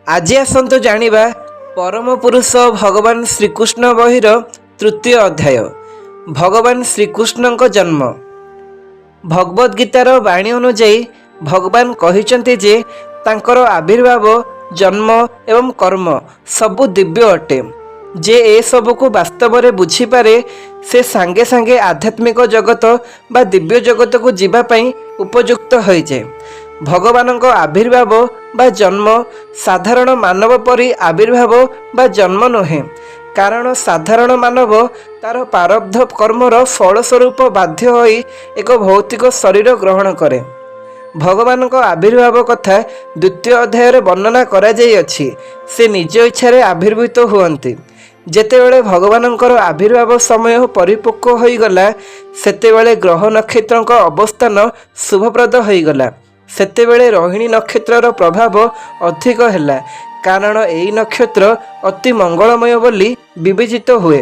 ଆଜି ଆସନ୍ତୁ ଜାଣିବା ପରମ ପୁରୁଷ ଭଗବାନ ଶ୍ରୀକୃଷ୍ଣ ବହିର ତୃତୀୟ ଅଧ୍ୟାୟ ଭଗବାନ ଶ୍ରୀକୃଷ୍ଣଙ୍କ ଜନ୍ମ। ଭଗବଦ ଗୀତାର ବାଣୀ ଅନୁଯାୟୀ ଭଗବାନ କହିଛନ୍ତି ଯେ ତାଙ୍କର ଆବିର୍ଭାବ, ଜନ୍ମ ଏବଂ କର୍ମ ସବୁ ଦିବ୍ୟ ଅଟେ। ଯେ ଏସବୁକୁ ବାସ୍ତବରେ ବୁଝିପାରେ ସେ ସାଙ୍ଗେ ସାଙ୍ଗେ ଆଧ୍ୟାତ୍ମିକ ଜଗତ ବା ଦିବ୍ୟ ଜଗତକୁ ଯିବା ପାଇଁ ଉପଯୁକ୍ତ ହୋଇଯାଏ। ଭଗବାନଙ୍କ ଆବିର୍ଭାବ ବା ଜନ୍ମ ସାଧାରଣ ମାନବ ପରି ଆବିର୍ଭାବ ବା ଜନ୍ମ ନୁହେଁ, କାରଣ ସାଧାରଣ ମାନବ ତାର ପ୍ରାରବ୍ଧ କର୍ମର ଫଳସ୍ୱରୂପ ବାଧ୍ୟ ହୋଇ ଏକ ଭୌତିକ ଶରୀର ଗ୍ରହଣ କରେ। ଭଗବାନଙ୍କ ଆବିର୍ଭାବ କଥା ଦ୍ୱିତୀୟ ଅଧ୍ୟାୟରେ ବର୍ଣ୍ଣନା କରାଯାଇଅଛି। ସେ ନିଜ ଇଚ୍ଛାରେ ଆବିର୍ଭୂତ ହୁଅନ୍ତି। ଯେତେବେଳେ ଭଗବାନଙ୍କର ଆବିର୍ଭାବ ସମୟ ପରିପକ୍ୱ ହୋଇଗଲା, ସେତେବେଳେ ଗ୍ରହ ନକ୍ଷତ୍ରଙ୍କ ଅବସ୍ଥାନ ଶୁଭପ୍ରଦ ହୋଇଗଲା। ସେତେବେଳେ ରୋହିଣୀ ନକ୍ଷତ୍ରର ପ୍ରଭାବ ଅଧିକ ହେଲା, କାରଣ ଏହି ନକ୍ଷତ୍ର ଅତି ମଙ୍ଗଳମୟ ବୋଲି ବିବେଚିତ ହୁଏ।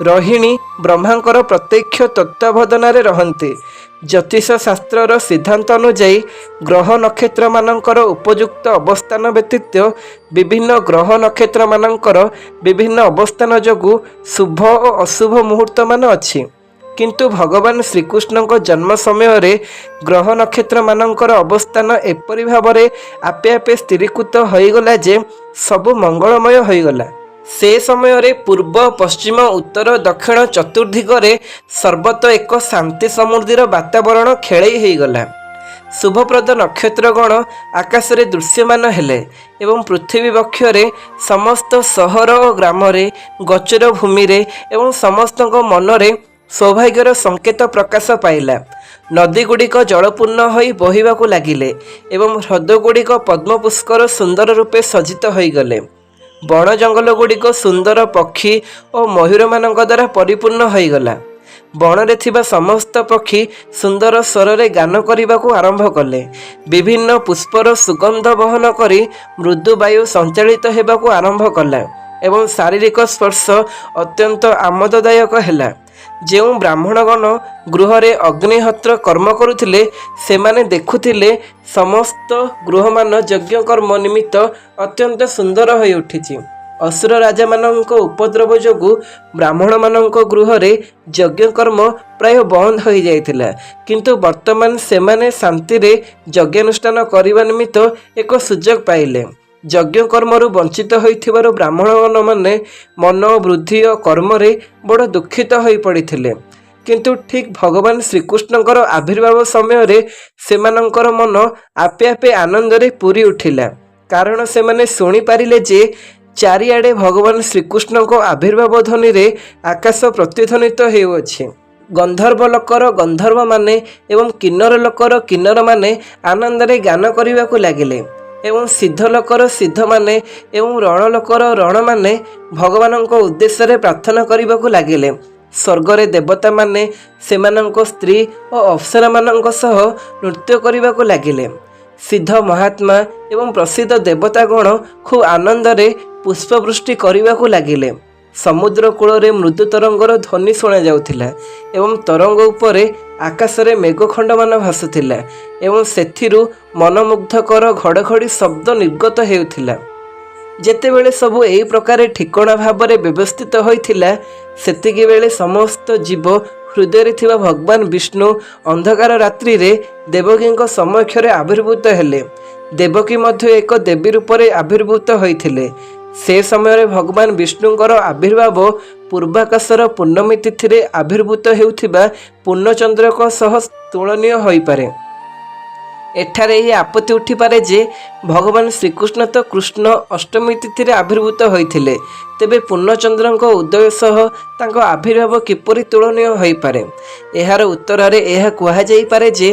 ରୋହିଣୀ ବ୍ରହ୍ମାଙ୍କର ପ୍ରତ୍ୟକ୍ଷ ତତ୍ତ୍ୱାବଧାନରେ ରହନ୍ତି। ଜ୍ୟୋତିଷ ଶାସ୍ତ୍ରର ସିଦ୍ଧାନ୍ତ ଅନୁଯାୟୀ ଗ୍ରହ ନକ୍ଷତ୍ରମାନଙ୍କର ଉପଯୁକ୍ତ ଅବସ୍ଥାନ ବ୍ୟତୀତ ବିଭିନ୍ନ ଗ୍ରହ ନକ୍ଷତ୍ରମାନଙ୍କର ବିଭିନ୍ନ ଅବସ୍ଥାନ ଯୋଗୁଁ ଶୁଭ ଓ ଅଶୁଭ ମୁହୂର୍ତ୍ତମାନ ଅଛି। କିନ୍ତୁ ଭଗବାନ ଶ୍ରୀକୃଷ୍ଣଙ୍କ ଜନ୍ମ ସମୟରେ ଗ୍ରହ ନକ୍ଷତ୍ରମାନଙ୍କର ଅବସ୍ଥାନ ଏପରି ଭାବରେ ଆପେ ଆପେ ସ୍ଥିରୀକୃତ ହୋଇଗଲା ଯେ ସବୁ ମଙ୍ଗଳମୟ ହୋଇଗଲା। ସେ ସମୟରେ ପୂର୍ବ, ପଶ୍ଚିମ, ଉତ୍ତର, ଦକ୍ଷିଣ ଚତୁର୍ଦ୍ଦିଗରେ ସର୍ବତ୍ର ଏକ ଶାନ୍ତି ସମୃଦ୍ଧିର ବାତାବରଣ ଖେଳେଇ ହୋଇଗଲା। ଶୁଭପ୍ରଦ ନକ୍ଷତ୍ରଗଣ ଆକାଶରେ ଦୃଶ୍ୟମାନ ହେଲେ ଏବଂ ପୃଥିବୀ ବକ୍ଷରେ, ସମସ୍ତ ସହର ଓ ଗ୍ରାମରେ, ଗୋଚର ଭୂମିରେ ଏବଂ ସମସ୍ତଙ୍କ ମନରେ ସୌଭାଗ୍ୟର ସଂକେତ ପ୍ରକାଶ ପାଇଲା। ନଦୀଗୁଡ଼ିକ ଜଳପୂର୍ଣ୍ଣ ହୋଇ ବହିବାକୁ ଲାଗିଲେ ଏବଂ ହ୍ରଦଗୁଡ଼ିକ ପଦ୍ମ ପୁଷ୍କର ସୁନ୍ଦର ରୂପେ ସଜ୍ଜିତ ହୋଇଗଲେ। ବଣ ଜଙ୍ଗଲଗୁଡ଼ିକ ସୁନ୍ଦର ପକ୍ଷୀ ଓ ମୟୂରମାନଙ୍କ ଦ୍ୱାରା ପରିପୂର୍ଣ୍ଣ ହୋଇଗଲା। ବଣରେ ଥିବା ସମସ୍ତ ପକ୍ଷୀ ସୁନ୍ଦର ସ୍ୱରରେ ଗାନ କରିବାକୁ ଆରମ୍ଭ କଲେ। ବିଭିନ୍ନ ପୁଷ୍ପର ସୁଗନ୍ଧ ବହନ କରି ମୃଦୁ ବାୟୁ ସଞ୍ଚାଳିତ ହେବାକୁ ଆରମ୍ଭ କଲା ଏବଂ ଶାରୀରିକ ସ୍ପର୍ଶ ଅତ୍ୟନ୍ତ ଆମୋଦଦାୟକ ହେଲା। ଯେଉଁ ବ୍ରାହ୍ମଣଗଣ ଗୃହରେ ଅଗ୍ନିହୋତ୍ର କର୍ମ କରୁଥିଲେ, ସେମାନେ ଦେଖୁଥିଲେ ସମସ୍ତ ଗୃହମାନ ଯଜ୍ଞକର୍ମ ନିମିତ୍ତ ଅତ୍ୟନ୍ତ ସୁନ୍ଦର ହୋଇ ଉଠିଛି। ଅସୁର ରାଜାମାନଙ୍କ ଉପଦ୍ରବ ଯୋଗୁଁ ବ୍ରାହ୍ମଣମାନଙ୍କ ଗୃହରେ ଯଜ୍ଞକର୍ମ ପ୍ରାୟ ବନ୍ଦ ହୋଇଯାଇଥିଲା, କିନ୍ତୁ ବର୍ତ୍ତମାନ ସେମାନେ ଶାନ୍ତିରେ ଯଜ୍ଞାନୁଷ୍ଠାନ କରିବା ନିମିତ୍ତ ଏକ ସୁଯୋଗ ପାଇଲେ। ଯଜ୍ଞକର୍ମରୁ ବଞ୍ଚିତ ହୋଇଥିବାରୁ ବ୍ରାହ୍ମଣମାନେ ମନ, ବୃଦ୍ଧି ଓ କର୍ମରେ ବଡ଼ ଦୁଃଖିତ ହୋଇପଡ଼ିଥିଲେ। କିନ୍ତୁ ଠିକ୍ ଭଗବାନ ଶ୍ରୀକୃଷ୍ଣଙ୍କର ଆବିର୍ଭାବ ସମୟରେ ସେମାନଙ୍କର ମନ ଆପେ ଆପେ ଆନନ୍ଦରେ ପୂରି ଉଠିଲା, କାରଣ ସେମାନେ ଶୁଣିପାରିଲେ ଯେ ଚାରିଆଡ଼େ ଭଗବାନ ଶ୍ରୀକୃଷ୍ଣଙ୍କ ଆବିର୍ଭାବ ଧ୍ୱନିରେ ଆକାଶ ପ୍ରତିଧ୍ୱନିତ ହେଉଅଛି। ଗନ୍ଧର୍ବ ଲୋକର ଗନ୍ଧର୍ବମାନେ ଏବଂ କିନ୍ନର ଲୋକର କିନ୍ନରମାନେ ଆନନ୍ଦରେ ଗାନ କରିବାକୁ ଲାଗିଲେ ଏବଂ ସିଦ୍ଧ ଲୋକର ସିଦ୍ଧମାନେ ଏବଂ ରଣଲୋକର ରଣମାନେ ଭଗବାନଙ୍କ ଉଦ୍ଦେଶ୍ୟରେ ପ୍ରାର୍ଥନା କରିବାକୁ ଲାଗିଲେ। ସ୍ୱର୍ଗରେ ଦେବତାମାନେ ସେମାନଙ୍କ ସ୍ତ୍ରୀ ଓ ଅପ୍ସରାମାନଙ୍କ ସହ ନୃତ୍ୟ କରିବାକୁ ଲାଗିଲେ। ସିଦ୍ଧ ମହାତ୍ମା ଏବଂ ପ୍ରସିଦ୍ଧ ଦେବତାଗଣ ଖୁବ୍ ଆନନ୍ଦରେ ପୁଷ୍ପବୃଷ୍ଟି କରିବାକୁ ଲାଗିଲେ। ସମୁଦ୍ର କୂଳରେ ମୃଦୁ ତରଙ୍ଗର ଧ୍ୱନି ଶୁଣାଯାଉଥିଲା ଏବଂ ତରଙ୍ଗ ଉପରେ ଆକାଶରେ ମେଘଖଣ୍ଡମାନ ଭାସୁଥିଲା ଏବଂ ସେଥିରୁ ମନମୁଗ୍ଧକର ଘଡ଼ଘଡ଼ି ଶବ୍ଦ ନିର୍ଗତ ହେଉଥିଲା। ଯେତେବେଳେ ସବୁ ଏହି ପ୍ରକାର ଠିକଣା ଭାବରେ ବ୍ୟବସ୍ଥିତ ହୋଇଥିଲା, ସେତିକିବେଳେ ସମସ୍ତ ଜୀବ ହୃଦୟରେ ଥିବା ଭଗବାନ ବିଷ୍ଣୁ ଅନ୍ଧକାର ରାତ୍ରିରେ ଦେବକୀଙ୍କ ସମକ୍ଷରେ ଆବିର୍ଭୂତ ହେଲେ। ଦେବକୀ ମଧ୍ୟ ଏକ ଦେବୀ ରୂପରେ ଆବିର୍ଭୂତ ହୋଇଥିଲେ। ସେ ସମୟରେ ଭଗବାନ ବିଷ୍ଣୁଙ୍କର ଆବିର୍ଭାବ ପୂର୍ବାକାଶର ପୂର୍ଣ୍ଣମୀ ତିଥିରେ ଆବିର୍ଭୂତ ହେଉଥିବା ପୂର୍ଣ୍ଣଚନ୍ଦ୍ରଙ୍କ ସହ ତୁଳନୀୟ ହୋଇପାରେ। ଏଠାରେ ଏହି ଆପତ୍ତି ଉଠିପାରେ ଯେ ଭଗବାନ ଶ୍ରୀକୃଷ୍ଣ ତ କୃଷ୍ଣ ଅଷ୍ଟମୀ ତିଥିରେ ଆବିର୍ଭୂତ ହୋଇଥିଲେ, ତେବେ ପୂର୍ଣ୍ଣଚନ୍ଦ୍ରଙ୍କ ଉଦୟ ସହ ତାଙ୍କ ଆବିର୍ଭାବ କିପରି ତୁଳନୀୟ ହୋଇପାରେ? ଏହାର ଉତ୍ତରରେ ଏହା କୁହାଯାଇପାରେ ଯେ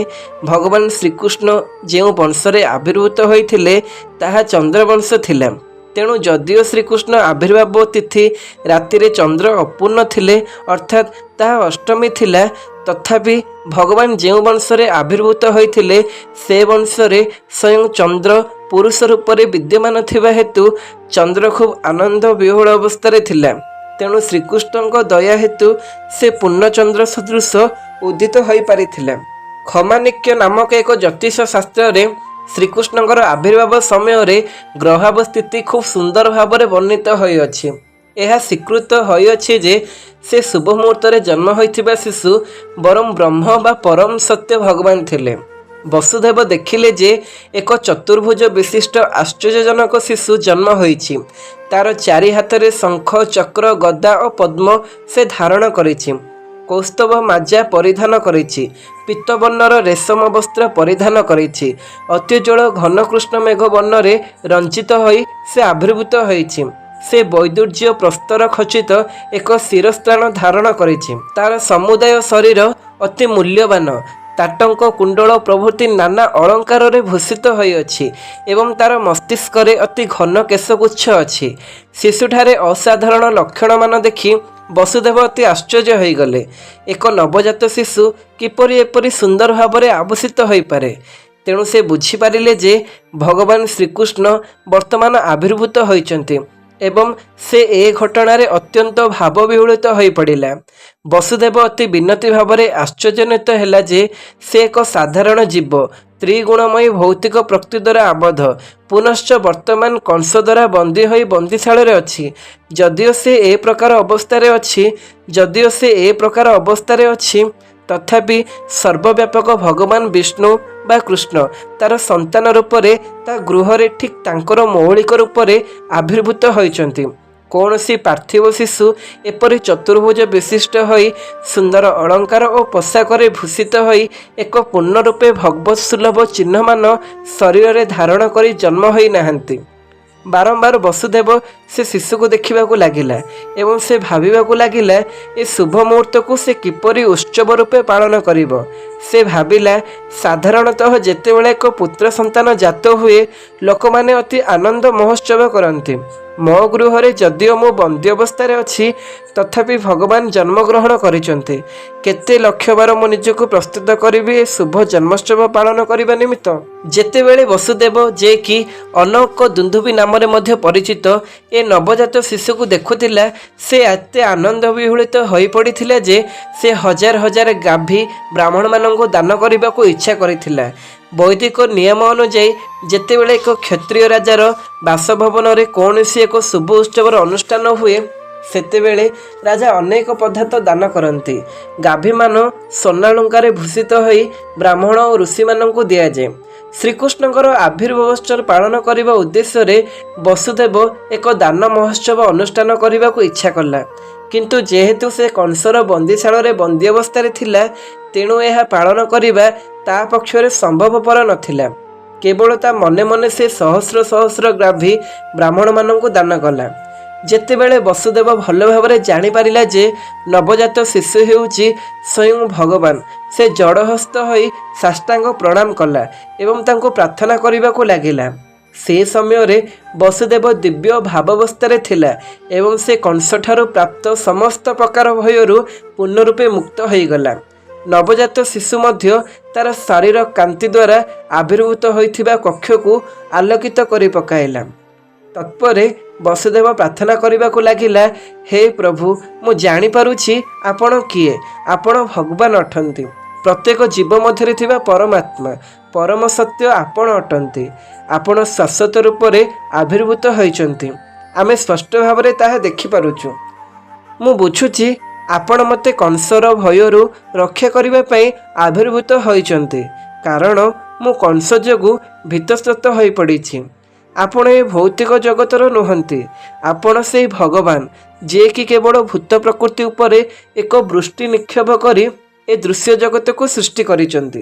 ଭଗବାନ ଶ୍ରୀକୃଷ୍ଣ ଯେଉଁ ବଂଶରେ ଆବିର୍ଭୂତ ହୋଇଥିଲେ ତାହା ଚନ୍ଦ୍ରବଂଶ ଥିଲା। ତେଣୁ ଯଦିଓ ଶ୍ରୀକୃଷ୍ଣ ଆବିର୍ଭାବ ତିଥି ରାତିରେ ଚନ୍ଦ୍ର ଅପୂର୍ଣ୍ଣ ଥିଲେ, ଅର୍ଥାତ୍ ତାହା ଅଷ୍ଟମୀ ଥିଲା, ତଥାପି ଭଗବାନ ଯେଉଁ ବଂଶରେ ଆବିର୍ଭୂତ ହୋଇଥିଲେ ସେ ବଂଶରେ ସ୍ୱୟଂ ଚନ୍ଦ୍ର ପୁରୁଷ ରୂପରେ ବିଦ୍ୟମାନ ଥିବା ହେତୁ ଚନ୍ଦ୍ର ଖୁବ୍ ଆନନ୍ଦ ବିହ୍ୱଳ ଅବସ୍ଥାରେ ଥିଲା। ତେଣୁ ଶ୍ରୀକୃଷ୍ଣଙ୍କ ଦୟା ହେତୁ ସେ ପୂର୍ଣ୍ଣଚନ୍ଦ୍ର ସଦୃଶ ଉଦିତ ହୋଇପାରିଥିଲା। ଖମାନିକ୍ୟ ନାମକ ଏକ ଜ୍ୟୋତିଷ ଶାସ୍ତ୍ରରେ ଶ୍ରୀକୃଷ୍ଣଙ୍କର ଆବିର୍ଭାବ ସମୟରେ ଗ୍ରହାବସ୍ଥିତି ଖୁବ୍ ସୁନ୍ଦର ଭାବରେ ବର୍ଣ୍ଣିତ ହୋଇଅଛି। ଏହା ସ୍ୱୀକୃତ ହୋଇଅଛି ଯେ ସେ ଶୁଭ ମୁହୂର୍ତ୍ତରେ ଜନ୍ମ ହୋଇଥିବା ଶିଶୁ ବରଂ ବ୍ରହ୍ମ ବା ପରମ ସତ୍ୟ ଭଗବାନ ଥିଲେ। ବସୁଦେବ ଦେଖିଲେ ଯେ ଏକ ଚତୁର୍ଭୁଜ ବିଶିଷ୍ଟ ଆଶ୍ଚର୍ଯ୍ୟଜନକ ଶିଶୁ ଜନ୍ମ ହୋଇଛି। ତାର ଚାରି ହାତରେ ଶଙ୍ଖ, ଚକ୍ର, ଗଦା ଓ ପଦ୍ମ ସେ ଧାରଣ କରିଛି। କୌସ୍ତବ ମାଜା ପରିଧାନ କରିଛି। ପୀତବର୍ଣ୍ଣର ରେଶମ ବସ୍ତ୍ର ପରିଧାନ କରିଛି। ଅତ୍ୟୁଜ୍ୱଳ ଘନ କୃଷ୍ଣ ମେଘ ବର୍ଣ୍ଣରେ ରଞ୍ଜିତ ହୋଇ ସେ ଆବିର୍ଭୂତ ହୋଇଛି। ସେ ବୈଦୁର୍ଯ୍ୟ ପ୍ରସ୍ତର ଖଚିତ ଏକ ଶିରସ୍ତ୍ରାଣ ଧାରଣ କରିଛି। ତାର ସମୁଦାୟ ଶରୀର ଅତି ମୂଲ୍ୟବାନ ତାଟଙ୍କ, କୁଣ୍ଡଳ ପ୍ରଭୃତି ନାନା ଅଳଙ୍କାରରେ ଭୂଷିତ ହୋଇଅଛି ଏବଂ ତାର ମସ୍ତିଷ୍କରେ ଅତି ଘନ କେଶଗୁଚ୍ଛ ଅଛି। ଶିଶୁଠାରେ ଅସାଧାରଣ ଲକ୍ଷଣମାନ ଦେଖି ବସୁଦେବ ଅତି ଆଶ୍ଚର୍ଯ୍ୟ ହୋଇଗଲେ। ଏକ ନବଜାତ ଶିଶୁ କିପରି ଏପରି ସୁନ୍ଦର ଭାବରେ ଆଭୂଷିତ ହୋଇପାରେ? ତେଣୁ ସେ ବୁଝିପାରିଲେ ଯେ ଭଗବାନ ଶ୍ରୀକୃଷ୍ଣ ବର୍ତ୍ତମାନ ଆବିର୍ଭୂତ ହୋଇଛନ୍ତି ଏବଂ ସେ ଏ ଘଟଣାରେ ଅତ୍ୟନ୍ତ ଭାବବିହ୍ୱଳିତ ହୋଇପଡ଼ିଲା। ବସୁଦେବ ଅତି ବିନତି ଭାବରେ ଆଶ୍ଚର୍ଯ୍ୟାନ୍ୱିତ ହେଲା ଯେ ସେ ଏକ ସାଧାରଣ ଜୀବ, ତ୍ରିଗୁଣମୟୀ ଭୌତିକ ପ୍ରକୃତି ଦ୍ୱାରା ଆବଦ୍ଧ, ପୁନଶ୍ଚ ବର୍ତ୍ତମାନ କଂସ ଦ୍ୱାରା ବନ୍ଦୀ ହୋଇ ବନ୍ଦୀଶାଳରେ ଅଛି। ଯଦିଓ ସେ ଏ ପ୍ରକାର ଅବସ୍ଥାରେ ଅଛି ତଥାପି ସର୍ବବ୍ୟାପକ ଭଗବାନ ବିଷ୍ଣୁ ବା କୃଷ୍ଣ ତାର ସନ୍ତାନ ରୂପରେ ତା ଗୃହରେ ଠିକ୍ ତାଙ୍କର ମୌଳିକ ରୂପରେ ଆବିର୍ଭୂତ ହୋଇଛନ୍ତି। କୌଣସି ପାର୍ଥିବ ଶିଶୁ ଏପରି ଚତୁର୍ଭୁଜ ବିଶିଷ୍ଟ ହୋଇ ସୁନ୍ଦର ଅଳଙ୍କାର ଓ ପୋଷାକରେ ଭୂଷିତ ହୋଇ ଏକ ପୂର୍ଣ୍ଣ ରୂପେ ଭଗବତ୍ ସୁଲଭ ଚିହ୍ନମାନ ଶରୀରରେ ଧାରଣ କରି ଜନ୍ମ ହୋଇନାହାନ୍ତି। ବାରମ୍ବାର ବସୁଦେବ ସେ ଶିଶୁକୁ ଦେଖିବାକୁ ଲାଗିଲା ଏବଂ ସେ ଭାବିବାକୁ ଲାଗିଲା ଏ ଶୁଭ ମୁହୂର୍ତ୍ତକୁ ସେ କିପରି ଉତ୍ସବ ରୂପେ ପାଳନ କରିବ। ସେ ଭାବିଲା, ସାଧାରଣତଃ ଯେତେବେଳେ ଏକ ପୁତ୍ର ସନ୍ତାନ ଜାତ ହୁଏ ଲୋକମାନେ ଅତି ଆନନ୍ଦ ମହୋତ୍ସବ କରନ୍ତି। ମୋ ଗୃହରେ ଯଦିଓ ମୁଁ ବନ୍ଦୀ ଅବସ୍ଥାରେ ଅଛି ତଥାପି ଭଗବାନ ଜନ୍ମଗ୍ରହଣ କରିଛନ୍ତି। କେତେ ଲକ୍ଷବାର ମୁଁ ନିଜକୁ ପ୍ରସ୍ତୁତ କରିବି ଏ ଶୁଭ ଜନ୍ମୋତ୍ସବ ପାଳନ କରିବା ନିମିତ୍ତ। ଯେତେବେଳେ ବସୁଦେବ, ଯେ କି ଅନକ ଦୁନ୍ଦୁଭି ନାମରେ ମଧ୍ୟ ପରିଚିତ, ଏ ନବଜାତ ଶିଶୁକୁ ଦେଖୁଥିଲା ସେ ଏତେ ଆନନ୍ଦ ବିହ୍ୱଳିତ ହୋଇପଡ଼ିଥିଲା ଯେ ସେ ହଜାର ହଜାର ଗାଭୀ ବ୍ରାହ୍ମଣମାନଙ୍କୁ ଦାନ କରିବାକୁ ଇଚ୍ଛା କରିଥିଲା। ବୈଦିକ ନିୟମ ଅନୁଯାୟୀ ଯେତେବେଳେ ଏକ କ୍ଷତ୍ରିୟ ରାଜାର ବାସଭବନରେ କୌଣସି ଏକ ଶୁଭ ଉତ୍ସବର ଅନୁଷ୍ଠାନ ହୁଏ ସେତେବେଳେ ରାଜା ଅନେକ ପଦାର୍ଥ ଦାନ କରନ୍ତି। ଗାଭୀମାନ ସ୍ୱର୍ଣ୍ଣାଳଙ୍କାରେ ଭୂଷିତ ହୋଇ ବ୍ରାହ୍ମଣ ଓ ଋଷିମାନଙ୍କୁ ଦିଆଯାଏ। ଶ୍ରୀକୃଷ୍ଣଙ୍କର ଆବିର୍ଭାବୋତ୍ସବ ପାଳନ କରିବା ଉଦ୍ଦେଶ୍ୟରେ ବସୁଦେବ ଏକ ଦାନ ମହୋତ୍ସବ ଅନୁଷ୍ଠାନ କରିବାକୁ ଇଚ୍ଛା କଲା। କିନ୍ତୁ ଯେହେତୁ ସେ କଂସର ବନ୍ଦୀଶାଳରେ ବନ୍ଦୀ ଅବସ୍ଥାରେ ଥିଲା ତେଣୁ ଏହା ପାଳନ କରିବା ତା ପକ୍ଷରେ ସମ୍ଭବପର ନଥିଲା। କେବଳ ତା ମନେ ମନେ ସେ ସହସ୍ର ସହସ୍ର ଗାଭୀ ବ୍ରାହ୍ମଣମାନଙ୍କୁ ଦାନ କଲା। ଯେତେବେଳେ ବସୁଦେବ ଭଲ ଭାବରେ ଜାଣିପାରିଲା ଯେ ନବଜାତ ଶିଶୁ ହେଉଛି ସ୍ୱୟଂ ଭଗବାନ, ସେ ଜଡ଼ହସ୍ତ ହୋଇ ସାଷ୍ଟାଙ୍ଗ ପ୍ରଣାମ କଲା ଏବଂ ତାଙ୍କୁ ପ୍ରାର୍ଥନା କରିବାକୁ ଲାଗିଲା। ସେ ସମୟରେ ବସୁଦେବ ଦିବ୍ୟ ଭାବାବସ୍ଥାରେ ଥିଲା ଏବଂ ସେ କଂସଠାରୁ ପ୍ରାପ୍ତ ସମସ୍ତ ପ୍ରକାର ଭୟରୁ ପୂର୍ଣ୍ଣ ରୂପେ ମୁକ୍ତ ହୋଇଗଲା। ନବଜାତ ଶିଶୁ ମଧ୍ୟ ତାର ଶରୀର କାନ୍ତି ଦ୍ୱାରା ଆବିର୍ଭୂତ ହୋଇଥିବା କକ୍ଷକୁ ଆଲୋକିତ କରି ପକାଇଲା। ତତ୍ପରେ ବସୁଦେବ ପ୍ରାର୍ଥନା କରିବାକୁ ଲାଗିଲା, ହେ ପ୍ରଭୁ, ମୁଁ ଜାଣିପାରୁଛି ଆପଣ କିଏ। ଆପଣ ଭଗବାନ ଅଟନ୍ତି। ପ୍ରତ୍ୟେକ ଜୀବ ମଧ୍ୟରେ ଥିବା ପରମାତ୍ମା, ପରମ ସତ୍ୟ ଆପଣ ଅଟନ୍ତି। ଆପଣ ଶାଶ୍ୱତ ରୂପରେ ଆବିର୍ଭୂତ ହୋଇଛନ୍ତି। ଆମେ ସ୍ପଷ୍ଟ ଭାବରେ ତାହା ଦେଖିପାରୁଛୁ। ମୁଁ ବୁଝୁଛି ଆପଣ ମୋତେ କଂସର ଭୟରୁ ରକ୍ଷା କରିବା ପାଇଁ ଆବିର୍ଭୂତ ହୋଇଛନ୍ତି, କାରଣ ମୁଁ କଂସ ଯୋଗୁଁ ଭୀତସ୍ରତ ହୋଇପଡ଼ିଛି। ଆପଣ ଏ ଭୌତିକ ଜଗତର ନୁହନ୍ତି। ଆପଣ ସେହି ଭଗବାନ ଯିଏକି କେବଳ ଭୂତ ପ୍ରକୃତି ଉପରେ ଏକ ବୃଷ୍ଟି ନିକ୍ଷେପ କରି ଏ ଦୃଶ୍ୟ ଜଗତକୁ ସୃଷ୍ଟି କରିଛନ୍ତି।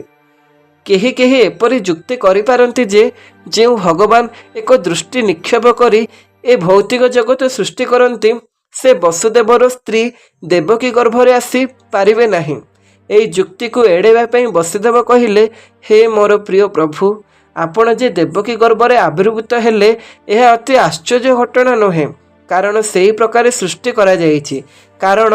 କେହି କେହି ଏପରି ଯୁକ୍ତି କରିପାରନ୍ତି ଯେ ଯେଉଁ ଭଗବାନ ଏକ ଦୃଷ୍ଟି ନିକ୍ଷେପ କରି ଏ ଭୌତିକ ଜଗତ ସୃଷ୍ଟି କରନ୍ତି ସେ ବସୁଦେବର ସ୍ତ୍ରୀ ଦେବକୀ ଗର୍ଭରେ ଆସି ପାରିବେ ନାହିଁ। ଏହି ଯୁକ୍ତିକୁ ଏଡ଼ାଇବା ପାଇଁ ବସୁଦେବ କହିଲେ, ହେ ମୋର ପ୍ରିୟ ପ୍ରଭୁ, ଆପଣ ଯେ ଦେବକୀ ଗର୍ଭରେ ଆବିର୍ଭୂତ ହେଲେ ଏହା ଅତି ଆଶ୍ଚର୍ଯ୍ୟ ଘଟଣା ନୁହେଁ, କାରଣ ସେହି ପ୍ରକାରେ ସୃଷ୍ଟି କରାଯାଇଛି। କାରଣ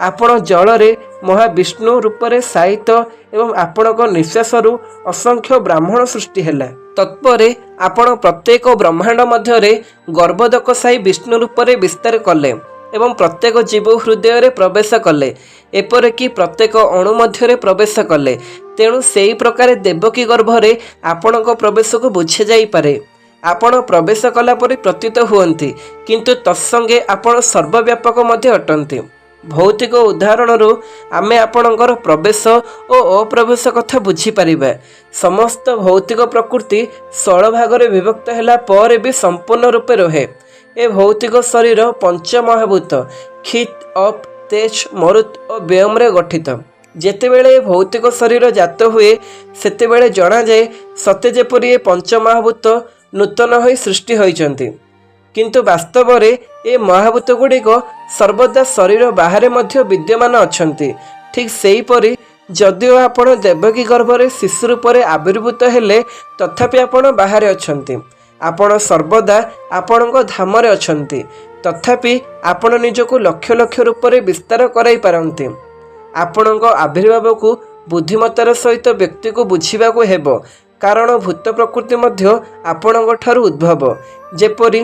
ଆପଣ ଜଳରେ ମହାବିଷ୍ଣୁ ରୂପରେ ସାୟିତ ଏବଂ ଆପଣଙ୍କ ନିଶ୍ୱାସରୁ ଅସଂଖ୍ୟ ବ୍ରାହ୍ମଣ ସୃଷ୍ଟି ହେଲା। ତତ୍ପରେ ଆପଣ ପ୍ରତ୍ୟେକ ବ୍ରହ୍ମାଣ୍ଡ ମଧ୍ୟରେ ଗର୍ଭୋଦକ ସାଇ ବିଷ୍ଣୁ ରୂପରେ ବିସ୍ତାର କଲେ ଏବଂ ପ୍ରତ୍ୟେକ ଜୀବ ହୃଦୟରେ ପ୍ରବେଶ କଲେ, ଏପରିକି ପ୍ରତ୍ୟେକ ଅଣୁ ମଧ୍ୟରେ ପ୍ରବେଶ କଲେ। ତେଣୁ ସେହି ପ୍ରକାରେ ଦେବକୀ ଗର୍ଭରେ ଆପଣଙ୍କ ପ୍ରବେଶକୁ ବୁଝାଯାଇପାରେ। ଆପଣ ପ୍ରବେଶ କଲା ପରି ପ୍ରତୀତ ହୁଅନ୍ତି, କିନ୍ତୁ ତତ୍ସଙ୍ଗେ ଆପଣ ସର୍ବବ୍ୟାପକ ମଧ୍ୟ ଅଟନ୍ତି। ଭୌତିକ ଉଦାହରଣରୁ ଆମେ ଆପଣଙ୍କର ପ୍ରବେଶ ଓ ଅପ୍ରବେଶ କଥା ବୁଝିପାରିବା। ସମସ୍ତ ଭୌତିକ ପ୍ରକୃତି 16 ଭାଗରେ ବିଭକ୍ତ ହେଲା ପରେ ବି ସମ୍ପୂର୍ଣ୍ଣ ରୂପେ ରହେ। ଏ ଭୌତିକ ଶରୀର ପଞ୍ଚମହାଭୂତ କ୍ଷିତ୍, ଅପ୍, ତେଜ, ମରୁତ୍ ଓ ବ୍ୟୋମରେ ଗଠିତ। ଯେତେବେଳେ ଏ ଭୌତିକ ଶରୀର ଜାତ ହୁଏ ସେତେବେଳେ ଜଣାଯାଏ ସତେ ଯେପରି ଏ ପଞ୍ଚମହାଭୂତ ନୂତନ ହୋଇ ସୃଷ୍ଟି ହୋଇଛନ୍ତି, କିନ୍ତୁ ବାସ୍ତବରେ ଏ ମହାଭୂତ ଗୁଡ଼ିକ ସର୍ବଦା ଶରୀର ବାହାରେ ମଧ୍ୟ ବିଦ୍ୟମାନ ଅଛନ୍ତି। ଠିକ୍ ସେହିପରି ଯଦିଓ ଆପଣ ଦେବକୀ ଗର୍ଭରେ ଶିଶୁ ରୂପରେ ଆବିର୍ଭୂତ ହେଲେ, ତଥାପି ଆପଣ ବାହାରେ ଅଛନ୍ତି। ଆପଣ ସର୍ବଦା ଆପଣଙ୍କ ଧାମରେ ଅଛନ୍ତି, ତଥାପି ଆପଣ ନିଜକୁ ଲକ୍ଷ ଲକ୍ଷ ରୂପରେ ବିସ୍ତାର କରାଇ ପାରନ୍ତି। ଆପଣଙ୍କ ଆବିର୍ଭାବକୁ ବୁଦ୍ଧିମତ୍ତାର ସହିତ ବ୍ୟକ୍ତିକୁ ବୁଝିବାକୁ ହେବ, କାରଣ ଭୂତ ପ୍ରକୃତି ମଧ୍ୟ ଆପଣଙ୍କ ଠାରୁ ଉଦ୍ଭବ। ଯେପରି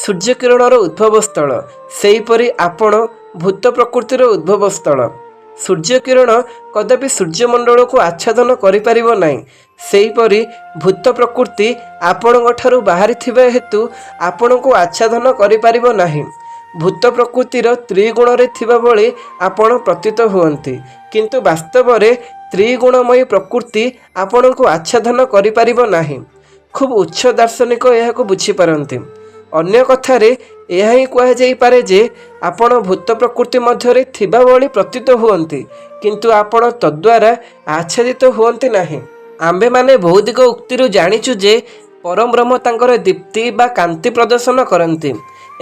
ସୂର୍ଯ୍ୟ କିରଣର ଉଦ୍ଭବସ୍ଥଳ, ସେହିପରି ଆପଣ ଭୂତ ପ୍ରକୃତିର ଉଦ୍ଭବସ୍ଥଳ। ସୂର୍ଯ୍ୟ କିରଣ କଦାପି ସୂର୍ଯ୍ୟମଣ୍ଡଳକୁ ଆଚ୍ଛାଦନ କରିପାରିବ ନାହିଁ। ସେହିପରି ଭୂତ ପ୍ରକୃତି ଆପଣଙ୍କ ଠାରୁ ବାହାରିଥିବା ହେତୁ ଆପଣଙ୍କୁ ଆଚ୍ଛାଦନ କରିପାରିବ ନାହିଁ। ଭୂତ ପ୍ରକୃତିର ତ୍ରିଗୁଣରେ ଥିବା ଭଳି ଆପଣ ପ୍ରତୀତ ହୁଅନ୍ତି, କିନ୍ତୁ ବାସ୍ତବରେ ତ୍ରିଗୁଣମୟୀ ପ୍ରକୃତି ଆପଣଙ୍କୁ ଆଚ୍ଛାଦନ କରିପାରିବ ନାହିଁ। ଖୁବ୍ ଉଚ୍ଚ ଦାର୍ଶନିକ ଏହାକୁ ବୁଝିପାରନ୍ତି। ଅନ୍ୟ କଥାରେ ଏହା ହିଁ କୁହାଯାଇପାରେ ଯେ ଆପଣ ଭୂତ ପ୍ରକୃତି ମଧ୍ୟରେ ଥିବା ଭଳି ପ୍ରତୀତ ହୁଅନ୍ତି, କିନ୍ତୁ ଆପଣ ତଦ୍ୱାରା ଆଚ୍ଛାଦିତ ହୁଅନ୍ତି ନାହିଁ। ଆମ୍ଭେମାନେ ଭୌତିକ ଉକ୍ତିରୁ ଜାଣିଛୁ ଯେ ପରବ୍ରହ୍ମ ତାଙ୍କର ଦୀପ୍ତି ବା କାନ୍ତି ପ୍ରଦର୍ଶନ କରନ୍ତି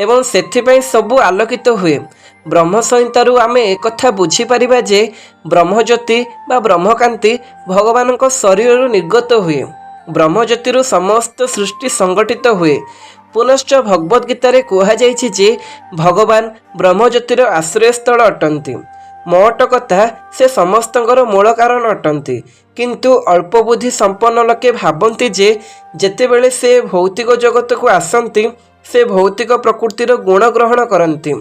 ଏବଂ ସେଥିପାଇଁ ସବୁ ଆଲୋକିତ ହୁଏ। ବ୍ରହ୍ମ ସଂହିତାରୁ ଆମେ ଏକଥା ବୁଝିପାରିବା ଯେ ବ୍ରହ୍ମଜ୍ୟୋତି ବା ବ୍ରହ୍ମକାନ୍ତି ଭଗବାନଙ୍କ ଶରୀରରୁ ନିର୍ଗତ ହୁଏ। ବ୍ରହ୍ମଜ୍ୟୋତିରୁ ସମସ୍ତ ସୃଷ୍ଟି ସଂଗଠିତ ହୁଏ। ପୁନଶ୍ଚ ଭଗବତ ଗୀତାରେ କୁହାଯାଇଛି ଯେ ଭଗବାନ ବ୍ରହ୍ମଜ୍ୟୋତିର ଆଶ୍ରୟସ୍ଥଳ ଅଟନ୍ତି। ମୋଟ କଥା ସେ ସମସ୍ତଙ୍କର ମୂଳ କାରଣ ଅଟନ୍ତି, କିନ୍ତୁ ଅଳ୍ପ ବୁଦ୍ଧି ସମ୍ପନ୍ନ ଲୋକେ ଭାବନ୍ତି ଯେ ଯେତେବେଳେ ସେ ଭୌତିକ ଜଗତକୁ ଆସନ୍ତି ସେ ଭୌତିକ ପ୍ରକୃତିର ଗୁଣ ଗ୍ରହଣ କରନ୍ତି।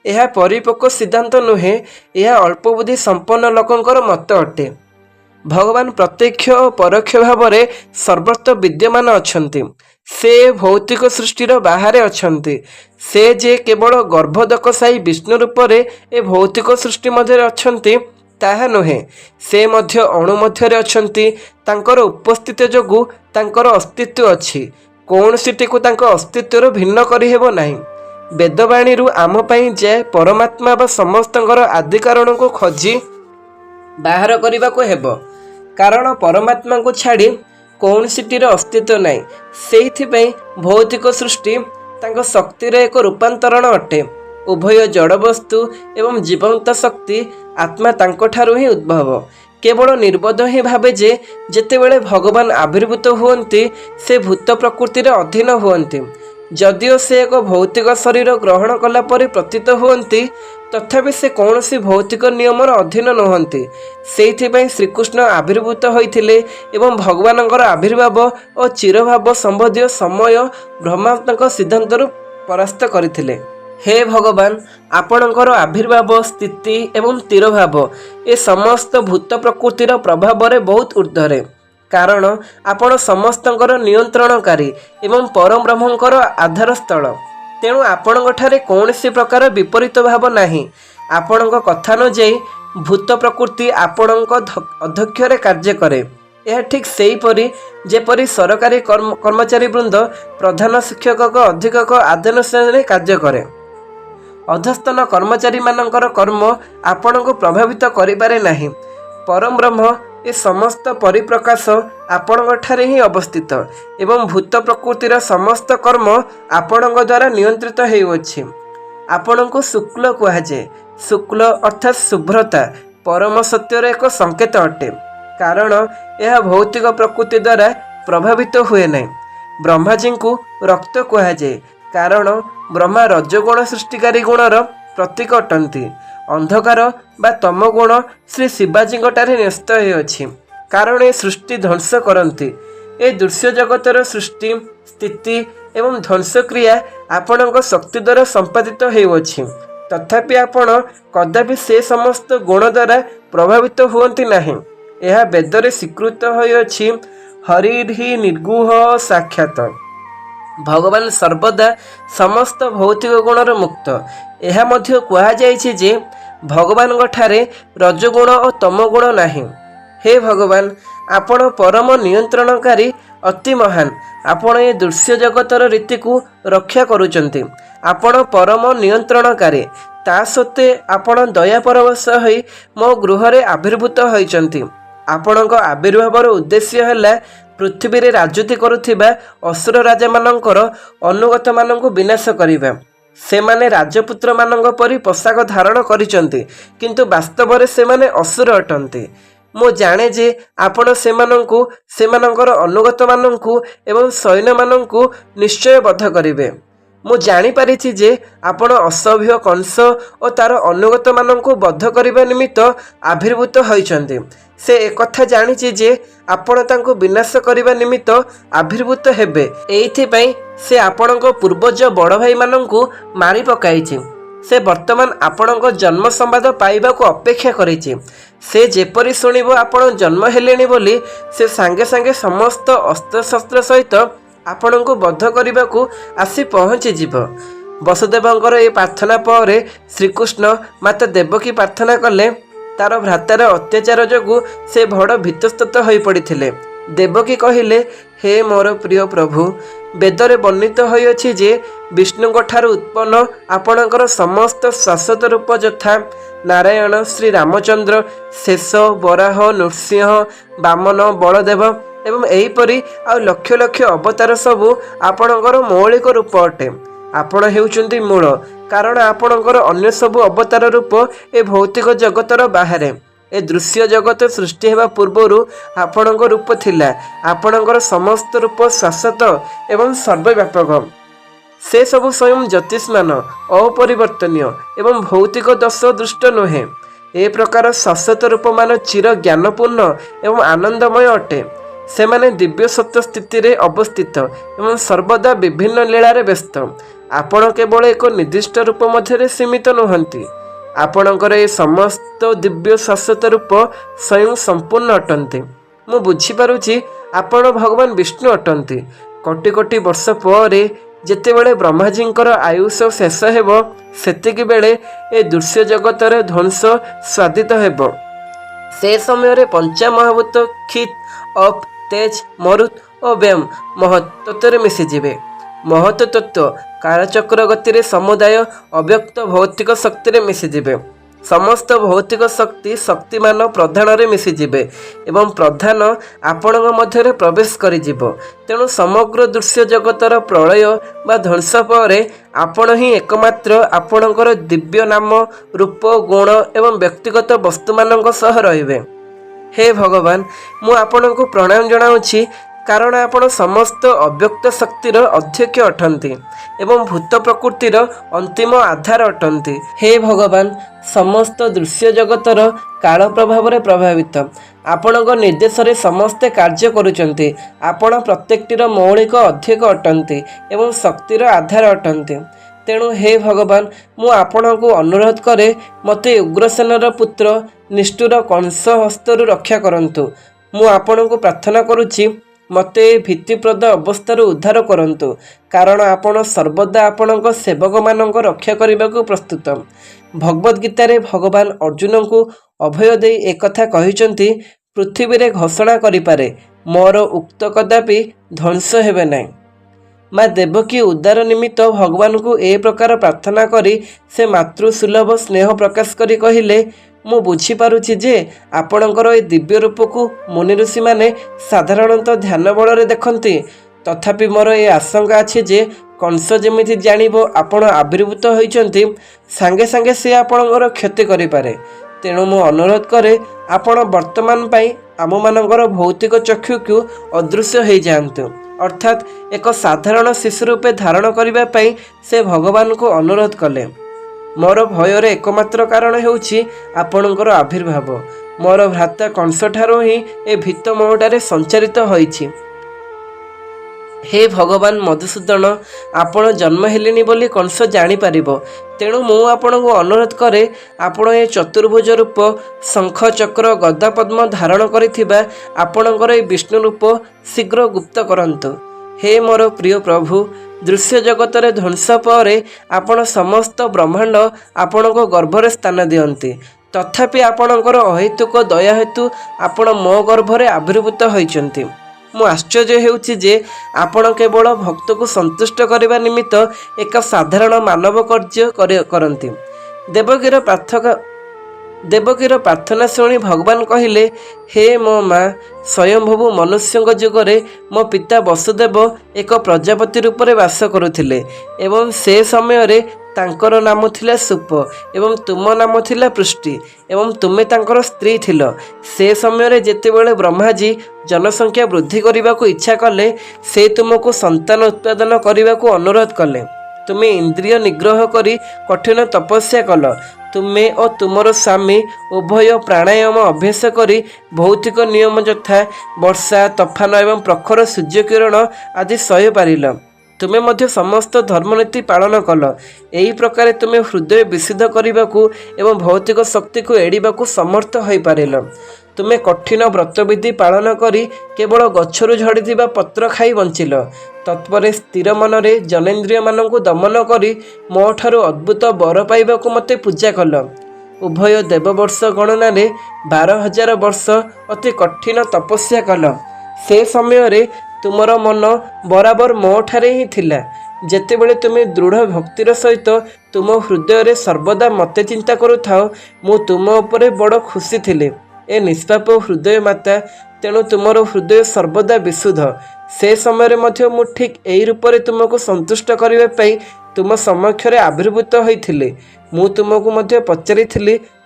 ଏହା ପରିପକ୍ୱ ସିଦ୍ଧାନ୍ତ ନୁହେଁ, ଏହା ଅଳ୍ପ ବୁଦ୍ଧି ସମ୍ପନ୍ନ ଲୋକଙ୍କର ମତ ଅଟେ। ଭଗବାନ ପ୍ରତ୍ୟକ୍ଷ ଓ ପରୋକ୍ଷ ଭାବରେ ସର୍ବତ୍ର ବିଦ୍ୟମାନ ଅଛନ୍ତି। ସେ ଭୌତିକ ସୃଷ୍ଟିର ବାହାରେ ଅଛନ୍ତି। ସେ ଯେ କେବଳ ଗର୍ଭୋଦକଶାୟୀ ବିଷ୍ଣୁ ରୂପରେ ଏ ଭୌତିକ ସୃଷ୍ଟି ମଧ୍ୟରେ ଅଛନ୍ତି ତାହା ନୁହେଁ, ସେ ମଧ୍ୟ ଅଣୁ ମଧ୍ୟରେ ଅଛନ୍ତି। ତାଙ୍କର ଉପସ୍ଥିତି ଯୋଗୁଁ ତାଙ୍କର ଅସ୍ତିତ୍ୱ ଅଛି। କୌଣସିଟିକୁ ତାଙ୍କ ଅସ୍ତିତ୍ୱରୁ ଭିନ୍ନ କରିହେବ ନାହିଁ। ବେଦବାଣୀରୁ ଆମ ପାଇଁ ଯେ ପରମାତ୍ମା ବା ସମସ୍ତଙ୍କର ଆଦି କାରଣକୁ ଖୋଜି ବାହାର କରିବାକୁ ହେବ, କାରଣ ପରମାତ୍ମାଙ୍କୁ ଛାଡ଼ି କୌଣସିଟିର ଅସ୍ତିତ୍ୱ ନାହିଁ। ସେଇଥିପାଇଁ ଭୌତିକ ସୃଷ୍ଟି ତାଙ୍କ ଶକ୍ତିର ଏକ ରୂପାନ୍ତରଣ ଅଟେ। ଉଭୟ ଜଡ଼ବସ୍ତୁ ଏବଂ ଜୀବନ୍ତ ଶକ୍ତି ଆତ୍ମା ତାଙ୍କଠାରୁ ହିଁ ଉଦ୍ଭବ। କେବଳ ନିର୍ବୋଧ ହିଁ ଭାବେ ଯେ ଯେତେବେଳେ ଭଗବାନ ଆବିର୍ଭୂତ ହୁଅନ୍ତି ସେ ଭୂତ ପ୍ରକୃତିର ଅଧୀନ ହୁଅନ୍ତି। ଯଦିଓ ସେ ଏକ ଭୌତିକ ଶରୀର ଗ୍ରହଣ କଲା ପରି ପ୍ରତୀତ ହୁଅନ୍ତି, ତଥାପି ସେ କୌଣସି ଭୌତିକ ନିୟମର ଅଧୀନ ନୁହନ୍ତି। ସେଇଥିପାଇଁ ଶ୍ରୀକୃଷ୍ଣ ଆବିର୍ଭୂତ ହୋଇଥିଲେ ଏବଂ ଭଗବାନଙ୍କର ଆବିର୍ଭାବ ଓ ଚିରଭାବ ସମ୍ବନ୍ଧୀୟ ସମୟ ବ୍ରହ୍ମାଙ୍କ ସିଦ୍ଧାନ୍ତରୁ ପରାସ୍ତ କରିଥିଲେ। ହେ ଭଗବାନ, ଆପଣଙ୍କର ଆବିର୍ଭାବ, ସ୍ଥିତି ଏବଂ ତିରୋଭାବ ଏ ସମସ୍ତ ଭୂତ ପ୍ରକୃତିର ପ୍ରଭାବରେ ବହୁତ ଊର୍ଦ୍ଧ୍ୱରେ, କାରଣ ଆପଣ ସମସ୍ତଙ୍କର ନିୟନ୍ତ୍ରଣକାରୀ ଏବଂ ପରବ୍ରହ୍ମଙ୍କର ଆଧାରସ୍ଥଳ। ତେଣୁ ଆପଣଙ୍କଠାରେ କୌଣସି ପ୍ରକାର ବିପରୀତ ଭାବ ନାହିଁ। ଆପଣଙ୍କ କଥା ଅନୁଯାୟୀ ଭୂତ ପ୍ରକୃତି ଆପଣଙ୍କ ଅଧ୍ୟକ୍ଷରେ କାର୍ଯ୍ୟ କରେ। ଏହା ଠିକ୍ ସେହିପରି ଯେପରି ସରକାରୀ କର୍ମଚାରୀ ବୃନ୍ଦ ପ୍ରଧାନ ଶିକ୍ଷକଙ୍କ ଅଧିକ୍ଷକ ଆଦେଶାନୁସାରେ କାର୍ଯ୍ୟ କରେ। ଅଧସ୍ତନ କର୍ମଚାରୀମାନଙ୍କର କର୍ମ ଆପଣଙ୍କୁ ପ୍ରଭାବିତ କରିପାରେ ନାହିଁ। ପରବ୍ରହ୍ମ ଏ ସମସ୍ତ ପରିପ୍ରକାଶ ଆପଣଙ୍କଠାରେ ହିଁ ଅବସ୍ଥିତ ଏବଂ ଭୂତ ପ୍ରକୃତିର ସମସ୍ତ କର୍ମ ଆପଣଙ୍କ ଦ୍ୱାରା ନିୟନ୍ତ୍ରିତ ହେଉଅଛି। ଆପଣଙ୍କୁ ଶୁକ୍ଳ କୁହାଯାଏ। ଶୁକ୍ଳ ଅର୍ଥାତ୍ ଶୁଭ୍ରତା ପରମ ସତ୍ୟର ଏକ ସଂକେତ ଅଟେ, କାରଣ ଏହା ଭୌତିକ ପ୍ରକୃତି ଦ୍ୱାରା ପ୍ରଭାବିତ ହୁଏ ନାହିଁ। ବ୍ରହ୍ମାଜୀଙ୍କୁ ରକ୍ତ କୁହାଯାଏ, କାରଣ ବ୍ରହ୍ମା ରଜଗୁଣ ସୃଷ୍ଟିକାରୀ ଗୁଣର ପ୍ରତୀକ ଅଟନ୍ତି। ଅନ୍ଧକାର ବା ତମଗୁଣ ଶ୍ରୀ ଶିବାଜୀଙ୍କଠାରେ ନ୍ୟସ୍ତ ହେଉଅଛି, କାରଣ ଏ ସୃଷ୍ଟି ଧ୍ୱଂସ କରନ୍ତି। ଏ ଦୃଶ୍ୟ ଜଗତର ସୃଷ୍ଟି, ସ୍ଥିତି ଏବଂ ଧ୍ୱଂସକ୍ରିୟା ଆପଣଙ୍କ ଶକ୍ତି ଦ୍ୱାରା ସମ୍ପାଦିତ ହେଉଅଛି। ତଥାପି ଆପଣ କଦାପି ସେ ସମସ୍ତ ଗୁଣ ଦ୍ୱାରା ପ୍ରଭାବିତ ହୁଅନ୍ତି ନାହିଁ। ଏହା ବେଦରେ ସ୍ୱୀକୃତ ହୋଇଅଛି, ହରିର୍ହି ନିର୍ଗୁହ ସାକ୍ଷାତ। ଭଗବାନ ସର୍ବଦା ସମସ୍ତ ଭୌତିକ ଗୁଣରୁ ମୁକ୍ତ। ଏହା ମଧ୍ୟ କୁହାଯାଇଛି ଯେ ଭଗବାନଙ୍କ ଠାରେ ରଜଗୁଣ ଓ ତମଗୁଣ ନାହିଁ। ହେ ଭଗବାନ, ଆପଣ ପରମ ନିୟନ୍ତ୍ରଣକାରୀ, ଅତି ମହାନ। ଆପଣ ଏ ଦୃଶ୍ୟ ଜଗତର ରୀତିକୁ ରକ୍ଷା କରୁଛନ୍ତି। ଆପଣ ପରମ ନିୟନ୍ତ୍ରଣକାରୀ। ତା ସତ୍ତ୍ୱେ ଆପଣ ଦୟାପରବଶ ହୋଇ ମୋ ଗୃହରେ ଆବିର୍ଭୂତ ହୋଇଛନ୍ତି। ଆପଣଙ୍କ ଆବିର୍ଭାବର ଉଦ୍ଦେଶ୍ୟ ହେଲା ପୃଥିବୀରେ ରାଜୁତି କରୁଥିବା ଅସୁର ରାଜାମାନଙ୍କର ଅନୁଗତମାନଙ୍କୁ ବିନାଶ କରିବା। ସେମାନେ ରାଜପୁତ୍ରମାନଙ୍କ ପରି ପୋଷାକ ଧାରଣ କରିଛନ୍ତି, କିନ୍ତୁ ବାସ୍ତବରେ ସେମାନେ ଅସୁର ଅଟନ୍ତି। ମୁଁ ଜାଣେ ଯେ ଆପଣ ସେମାନଙ୍କୁ, ସେମାନଙ୍କର ଅନୁଗତମାନଙ୍କୁ ଏବଂ ସୈନ୍ୟମାନଙ୍କୁ ନିଶ୍ଚୟ ବଧ କରିବେ। ମୁଁ ଜାଣିପାରିଛି ଯେ ଆପଣ ଅସଭ୍ୟ କଂସ ଓ ତାର ଅନୁଗତମାନଙ୍କୁ ବଧ କରିବା ନିମିତ୍ତ ଆବିର୍ଭୂତ ହୋଇଛନ୍ତି। ସେ ଏକଥା ଜାଣିଛି ଯେ ଆପଣ ତାଙ୍କୁ ବିନାଶ କରିବା ନିମିତ୍ତ ଆବିର୍ଭୂତ ହେବେ। ଏଇଥିପାଇଁ ସେ ଆପଣଙ୍କ ପୂର୍ବଜ ବଡ଼ ଭାଇମାନଙ୍କୁ ମାରି ପକାଇଛି। ସେ ବର୍ତ୍ତମାନ ଆପଣଙ୍କ ଜନ୍ମ ସମ୍ବାଦ ପାଇବାକୁ ଅପେକ୍ଷା କରିଛି। ସେ ଯେପରି ଶୁଣିବ ଆପଣ ଜନ୍ମ ହେଲେଣି ବୋଲି, ସେ ସାଙ୍ଗେ ସାଙ୍ଗେ ସମସ୍ତ ଅସ୍ତ୍ରଶସ୍ତ୍ର ସହିତ ଆପଣଙ୍କୁ ବଧ କରିବାକୁ ଆସି ପହଞ୍ଚିଯିବ। ବସୁଦେବଙ୍କର ଏହି ପ୍ରାର୍ଥନା ପରେ ଶ୍ରୀକୃଷ୍ଣ ମାତା ଦେବକୀ ପ୍ରାର୍ଥନା କଲେ। ତାର ଭ୍ରାତାର ଅତ୍ୟାଚାର ଯୋଗୁଁ ସେ ବଡ଼ ଭୀତସ୍ତତ ହୋଇପଡ଼ିଥିଲେ। ଦେବକୀ କହିଲେ, ହେ ମୋର ପ୍ରିୟ ପ୍ରଭୁ, ବେଦରେ ବର୍ଣ୍ଣିତ ହୋଇଅଛି ଯେ ବିଷ୍ଣୁଙ୍କ ଠାରୁ ଉତ୍ପନ୍ନ ଆପଣଙ୍କର ସମସ୍ତ ଶାଶ୍ୱତ ରୂପ ଯଥା ନାରାୟଣ, ଶ୍ରୀରାମଚନ୍ଦ୍ର, ଶେଷ, ବରାହ, ନୃସିଂହ, ବାମନ, ବଳଦେବ ଏବଂ ଏହିପରି ଆଉ ଲକ୍ଷ ଲକ୍ଷ ଅବତାର ସବୁ ଆପଣଙ୍କର ମୌଳିକ ରୂପ ଅଟେ। ଆପଣ ହେଉଛନ୍ତି ମୂଳ, କାରଣ ଆପଣଙ୍କର ଅନ୍ୟ ସବୁ ଅବତାର ରୂପ ଏ ଭୌତିକ ଜଗତର ବାହାରେ। ଏ ଦୃଶ୍ୟ ଜଗତ ସୃଷ୍ଟି ହେବା ପୂର୍ବରୁ ଆପଣଙ୍କ ରୂପ ଥିଲା। ଆପଣଙ୍କର ସମସ୍ତ ରୂପ ଶାଶ୍ୱତ ଏବଂ ସର୍ବବ୍ୟାପକ। ସେ ସବୁ ସ୍ୱୟଂ ଜ୍ୟୋତିଷ୍ମାନ, ଅପରିବର୍ତ୍ତନୀୟ ଏବଂ ଭୌତିକ ଦୋଷ ଦୃଷ୍ଟ ନୁହେଁ। ଏ ପ୍ରକାର ଶାଶ୍ୱତ ରୂପମାନ ଚିର ଜ୍ଞାନପୂର୍ଣ୍ଣ ଏବଂ ଆନନ୍ଦମୟ ଅଟେ। ସେମାନେ ଦିବ୍ୟ ସତ୍ୟ ସ୍ଥିତିରେ ଅବସ୍ଥିତ ଏବଂ ସର୍ବଦା ବିଭିନ୍ନ ଲୀଳାରେ ବ୍ୟସ୍ତ। ଆପଣ କେବଳ ଏକ ନିର୍ଦ୍ଦିଷ୍ଟ ରୂପ ମଧ୍ୟରେ ସୀମିତ ନୁହନ୍ତି। ଆପଣଙ୍କର ଏ ସମସ୍ତ ଦିବ୍ୟ ଶାଶ୍ୱତ ରୂପ ସ୍ୱୟଂ ସମ୍ପୂର୍ଣ୍ଣ ଅଟନ୍ତି। ମୁଁ ବୁଝିପାରୁଛି ଆପଣ ଭଗବାନ ବିଷ୍ଣୁ ଅଟନ୍ତି। କୋଟି କୋଟି ବର୍ଷ ପରେ ଯେତେବେଳେ ବ୍ରହ୍ମାଜୀଙ୍କର ଆୟୁଷ ଶେଷ ହେବ, ସେତିକି ବେଳେ ଏ ଦୃଶ୍ୟ ଜଗତର ଧ୍ୱଂସ ସ୍ୱାଦିତ ହେବ। ସେ ସମୟରେ ପଞ୍ଚାମହାଭୂତ କ୍ଷିତ୍, ଅପ୍, ତେଜ, ମରୁତ୍ ଓ ବ୍ୟମ୍ ମହତ୍ତତ୍ୱରେ ମିଶିଯିବେ। ମହତ୍ ତତ୍ତ୍ୱ କାଳଚକ୍ର ଗତିରେ ସମୁଦାୟ ଅବ୍ୟକ୍ତ ଭୌତିକ ଶକ୍ତିରେ ମିଶିଯିବେ। ସମସ୍ତ ଭୌତିକ ଶକ୍ତି ଶକ୍ତିମାନ ପ୍ରଧାନରେ ମିଶିଯିବେ ଏବଂ ପ୍ରଧାନ ଆପଣଙ୍କ ମଧ୍ୟରେ ପ୍ରବେଶ କରିଯିବ। ତେଣୁ ସମଗ୍ର ଦୃଶ୍ୟ ଜଗତର ପ୍ରଳୟ ବା ଧ୍ୱଂସ ପରେ ଆପଣ ହିଁ ଏକମାତ୍ର ଆପଣଙ୍କର ଦିବ୍ୟ ନାମ, ରୂପ, ଗୁଣ ଏବଂ ବ୍ୟକ୍ତିଗତ ବସ୍ତୁମାନଙ୍କ ସହ ରହିବେ। ହେ ଭଗବାନ, ମୁଁ ଆପଣଙ୍କୁ ପ୍ରଣାମ ଜଣାଉଛି, କାରଣ ଆପଣ ସମସ୍ତ ଅବ୍ୟକ୍ତ ଶକ୍ତିର ଅଧ୍ୟକ୍ଷ ଅଟନ୍ତି ଏବଂ ଭୂତ ପ୍ରକୃତିର ଅନ୍ତିମ ଆଧାର ଅଟନ୍ତି। ହେ ଭଗବାନ, ସମସ୍ତ ଦୃଶ୍ୟ ଜଗତର କାଳ ପ୍ରଭାବରେ ପ୍ରଭାବିତ। ଆପଣଙ୍କ ନିର୍ଦ୍ଦେଶରେ ସମସ୍ତେ କାର୍ଯ୍ୟ କରୁଛନ୍ତି। ଆପଣ ପ୍ରତ୍ୟେକଟିର ମୌଳିକ ଅଧ୍ୟକ୍ଷ ଅଟନ୍ତି ଏବଂ ଶକ୍ତିର ଆଧାର ଅଟନ୍ତି। ତେଣୁ ହେ ଭଗବାନ, ମୁଁ ଆପଣଙ୍କୁ ଅନୁରୋଧ କରେ, ମୋତେ ଉଗ୍ରସେନର ପୁତ୍ର ନିଷ୍ଠୁର କଂସ ହସ୍ତରୁ ରକ୍ଷା କରନ୍ତୁ। ମୁଁ ଆପଣଙ୍କୁ ପ୍ରାର୍ଥନା କରୁଛି, ମୋତେ ଏ ଭୀତିପ୍ରଦ ଅବସ୍ଥାରୁ ଉଦ୍ଧାର କରନ୍ତୁ, କାରଣ ଆପଣ ସର୍ବଦା ଆପଣଙ୍କ ସେବକମାନଙ୍କ ରକ୍ଷା କରିବାକୁ ପ୍ରସ୍ତୁତ। ଭଗବଦ୍ ଗୀତାରେ ଭଗବାନ ଅର୍ଜୁନଙ୍କୁ ଅଭୟ ଦେଇ ଏକଥା କହିଛନ୍ତି, ପୃଥିବୀରେ ଘୋଷଣା କରିପାରେ, ମୋର ଉକ୍ତ କଦାପି ଧ୍ୱଂସ ହେବେ ନାହିଁ। ମା ଦେବକୀ ଉଦ୍ଧାର ନିମିତ୍ତ ଭଗବାନଙ୍କୁ ଏ ପ୍ରକାର ପ୍ରାର୍ଥନା କରି ସେ ମାତୃସୁଲଭ ସ୍ନେହ ପ୍ରକାଶ କରି କହିଲେ, ମୁଁ ବୁଝିପାରୁଛି ଯେ ଆପଣଙ୍କର ଏ ଦିବ୍ୟ ରୂପକୁ ମୁନି ଋଷିମାନେ ସାଧାରଣତଃ ଧ୍ୟାନ ବଳରେ ଦେଖନ୍ତି। ତଥାପି ମୋର ଏ ଆଶଙ୍କା ଅଛି ଯେ କଂସ ଯେମିତି ଜାଣିବ ଆପଣ ଆବିର୍ଭୂତ ହୋଇଛନ୍ତି, ସାଙ୍ଗେ ସାଙ୍ଗେ ସେ ଆପଣଙ୍କର କ୍ଷତି କରିପାରେ। ତେଣୁ ମୁଁ ଅନୁରୋଧ କରେ, ଆପଣ ବର୍ତ୍ତମାନ ପାଇଁ ଆମମାନଙ୍କର ଭୌତିକ ଚକ୍ଷୁକୁ ଅଦୃଶ୍ୟ ହୋଇଯାଆନ୍ତୁ। ଅର୍ଥାତ୍ ଏକ ସାଧାରଣ ଶିଶୁ ରୂପେ ଧାରଣ କରିବା ପାଇଁ ସେ ଭଗବାନଙ୍କୁ ଅନୁରୋଧ କଲେ। ମୋର ଭୟର ଏକମାତ୍ର କାରଣ ହେଉଛି ଆପଣଙ୍କର ଆବିର୍ଭାବ। ମୋର ଭ୍ରାତା କଂସଠାରୁ ହିଁ ଏ ଭୀତ ମୋହଟାରେ ସଞ୍ଚାରିତ ହୋଇଛି। हे भगवान मधुसूदन, आपण जन्म हेलेनी बोली कंस जानीपर। तेणु मु आपण को अनुरोध करे, आपण ए चतुर्भुज रूप शंख चक्र गदा पद्म धारण करिथिबा आपणकर ए विष्णु रूप शीघ्र गुप्त करंतु। हे मोर प्रिय प्रभु, दृश्य जगत ध्वंस पर आपण समस्त ब्रह्मांड आपण को गर्भरे स्थान दियंती, तथापि आपणकर अहेतुक दया हेतु आपण मो गर्भरे आविर्भूत होइचंती। मु आश्चर्य हेउछि जे आपण केवल भक्त को संतुष्ट करने निमित्त एक साधारण मानव कार्य करती। देवकीर प्रार्थना शुणी भगवान कहिले, हे मो माँ, स्वयंभू मनुष्य जुगरे मो पिता वसुदेव एक प्रजापति रूप में बास करुथिले एवं से समय रे तांकर नाम थिला सुप एवं तुम नाम थिला पृष्टि एवं तुमे तांकर स्त्री थिल। से समय रे जेतेबेले ब्रह्माजी जनसंख्या वृद्धि करने को इच्छा कले, से तुमको संतान उत्पादन करने को अनुरोध कले। तुमे इंद्रिय निग्रह करी कठिन तपस्या कल। तुमे और तुमर स्वामी उभय प्राणायाम अभ्यास करी भौतिक नियम यथा वर्षा तफान एवं प्रखर सूर्य किरण आदि सह पारिल। तुमे मध्य समस्त धर्मनीति पालन कल। यही प्रकार तुमे हृदय विशुद्ध करने को एवं भौतिक शक्ति को एड़िबा को समर्थ हो पारिल। तुमे कठिन व्रतविधि पालन करी केवल गछरु झड़ीथिबा पत्र खाई बंचिल। तत्पर स्थिर मनरे जनेन्द्रिय मानक दमन करी मो ठारू अद्भुत बर पाइबा को मते पूजा कल। उभय देववर्ष गणना 12,000 वर्ष अति कठिन तपस्या कल। से समय रे तुमर मन बराबर मो ठारे ही थिला। जेतेबेले तुमे दृढ़ भक्तिर सहित तुम हृदय रे सर्वदा मते चिंता करुथाओ, मु तुम उपरे बड़ खुशी थिले। ए निष्पाप हृदय माता, तेणु तुमर हृदय सर्वदा विशुद्ध। से समय मध्य मु ठीक यही रूप में तुमको संतुष्ट करने तुम समक्षरे आविर्भूत होइथिले। मु तुमको मध्य पचारि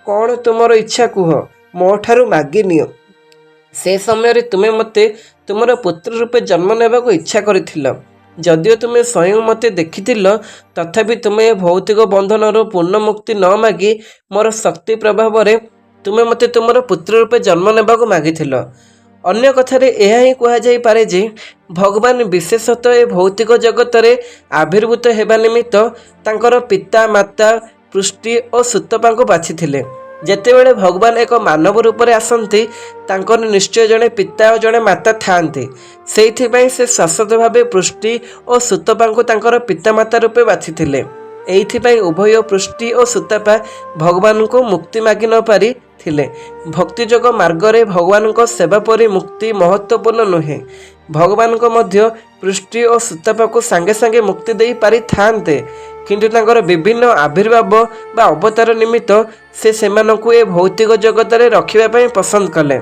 कौन तुमर इच्छा कुह, मो ठारू मागी नियो। से समय तुमे मते तुमर पुत्र रूपे जन्म नेबा को इच्छा करिथिल। जदिओ तुमे स्वयं मते देखिथिल, तथापि तुमे भौतिक बंधनर पूर्ण मुक्ति न मागी मोर शक्ति प्रभाव रे तुमे मते तुमर पुत्र रूपे जन्म नेबा को मागिथिल। अन्य कथारे यह ही कह जाई पारे जे भगवान विशेषतः ए भौतिक जगत रे आविर्भूत हेबा निमित्त तांकर पिता माता पृष्टि और सुतपा को बाछिथिले। जेतेबेले भगवान एक मानव रूप में आसती, तांकर निश्चय जड़े पिता और जड़े माता थांती। सेइथिपाई से शाश्वत भावे पृष्टि और सुतपा को तांकर पिता माता रूपे बाछिथिले। एइथिपाई उभय पृष्टि और सुतपा भगवान को मुक्ति मागी न पारि थिले। भक्तिजोग मार्ग रे भगवान को सेवा परि मुक्ति महत्वपूर्ण नुहे। भगवान को मध्य पृष्टि और सुतपा को सांगे सांगे मुक्ति दे पारि थांते, किंतु तांकर विभिन्न आविर्भाव बा अवतार निमित्त से सेमानकु ए भौतिक जगत रे रखिबा पई पसंद कले।